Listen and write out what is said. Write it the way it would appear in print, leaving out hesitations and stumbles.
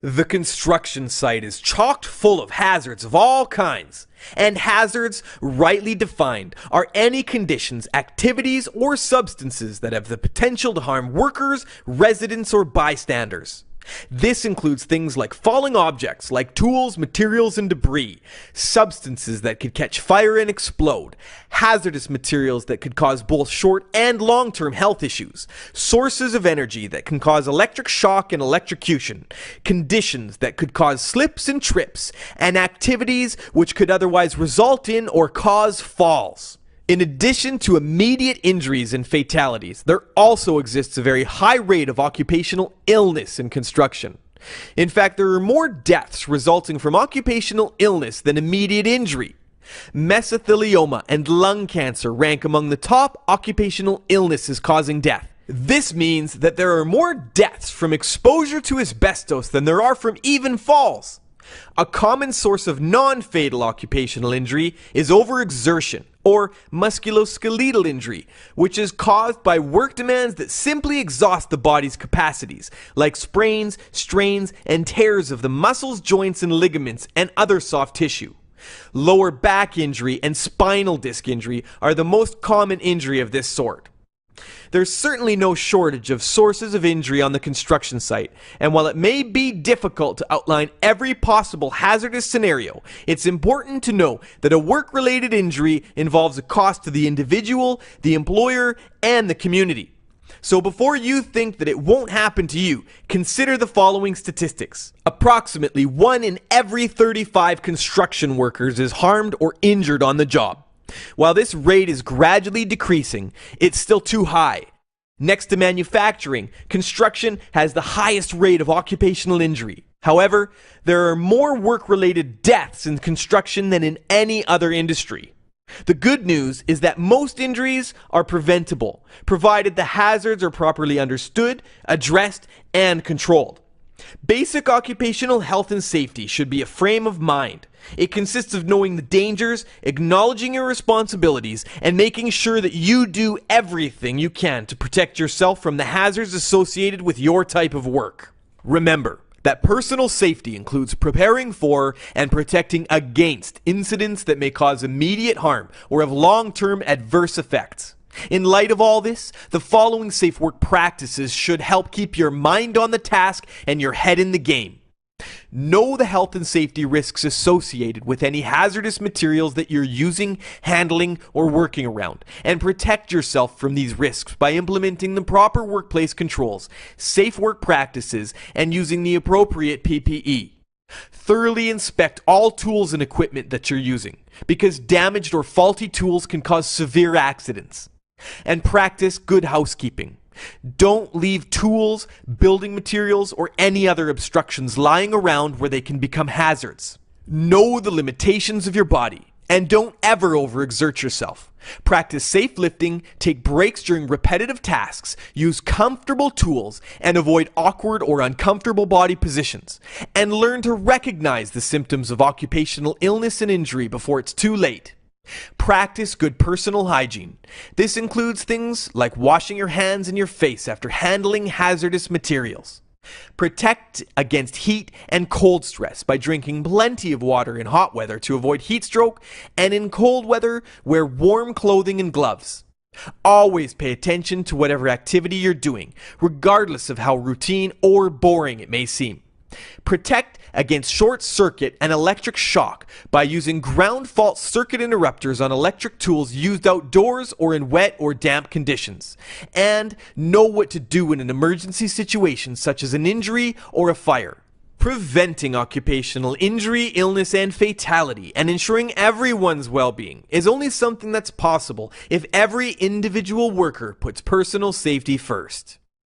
The construction site is chock full of hazards of all kinds, and hazards, rightly defined, are any conditions, activities, or substances that have the potential to harm workers, residents, or bystanders. This includes things like falling objects like tools, materials, and debris, substances that could catch fire and explode, hazardous materials that could cause both short and long-term health issues, sources of energy that can cause electric shock and electrocution, conditions that could cause slips and trips, and activities which could otherwise result in or cause falls. In addition to immediate injuries and fatalities, there also exists a very high rate of occupational illness in construction. In fact, there are more deaths resulting from occupational illness than immediate injury. Mesothelioma and lung cancer rank among the top occupational illnesses causing death. This means that there are more deaths from exposure to asbestos than there are from even falls. A common source of non-fatal occupational injury is overexertion, or musculoskeletal injury, which is caused by work demands that simply exhaust the body's capacities, like sprains, strains, and tears of the muscles, joints, and ligaments, and other soft tissue. Lower back injury and spinal disc injury are the most common injury of this sort. There's certainly no shortage of sources of injury on the construction site, and while it may be difficult to outline every possible hazardous scenario, it's important to know that a work-related injury involves a cost to the individual, the employer, and the community. So before you think that it won't happen to you, consider the following statistics. Approximately 1 in every 35 construction workers is harmed or injured on the job. While this rate is gradually decreasing, it's still too high. Next to manufacturing, construction has the highest rate of occupational injury. However, there are more work-related deaths in construction than in any other industry. The good news is that most injuries are preventable, provided the hazards are properly understood, addressed, and controlled. Basic occupational health and safety should be a frame of mind. It consists of knowing the dangers, acknowledging your responsibilities, and making sure that you do everything you can to protect yourself from the hazards associated with your type of work. Remember that personal safety includes preparing for and protecting against incidents that may cause immediate harm or have long-term adverse effects. In light of all this, the following safe work practices should help keep your mind on the task and your head in the game. Know the health and safety risks associated with any hazardous materials that you're using, handling, or working around, and protect yourself from these risks by implementing the proper workplace controls, safe work practices, and using the appropriate PPE. Thoroughly inspect all tools and equipment that you're using, because damaged or faulty tools can cause severe accidents. And practice good housekeeping. Don't leave tools, building materials, or any other obstructions lying around where they can become hazards. Know the limitations of your body, and don't ever overexert yourself. Practice safe lifting, take breaks during repetitive tasks, use comfortable tools, and avoid awkward or uncomfortable body positions. And learn to recognize the symptoms of occupational illness and injury before it's too late. Practice good personal hygiene. This includes things like washing your hands and your face after handling hazardous materials. Protect against heat and cold stress by drinking plenty of water in hot weather to avoid heat stroke, and in cold weather, wear warm clothing and gloves. Always pay attention to whatever activity you're doing, regardless of how routine or boring it may seem. Protect against short circuit and electric shock by using ground fault circuit interrupters on electric tools used outdoors or in wet or damp conditions. And know what to do in an emergency situation such as an injury or a fire. Preventing occupational injury, illness, and fatality, and ensuring everyone's well-being is only something that's possible if every individual worker puts personal safety first.